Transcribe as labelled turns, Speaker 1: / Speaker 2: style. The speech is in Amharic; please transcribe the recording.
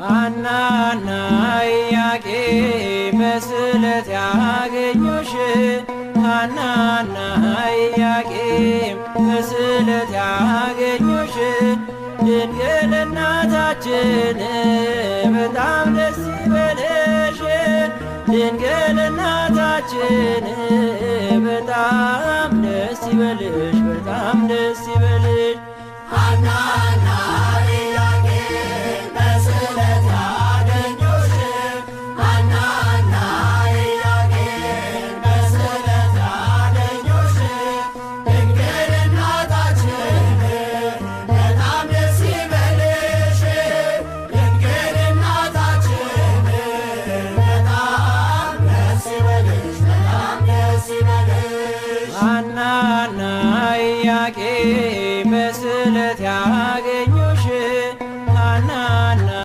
Speaker 1: ሐናና ኢያቄም በስዕለት ያገኙሽ ሐናና ኢያቄም በስዕለት ያገኙሽ ድንግል እናታችን በጣም ደስ ይበልሽ ድንግል እናታችን በጣም ደስ ይበልሽ በጣም ደስ ይበልሽ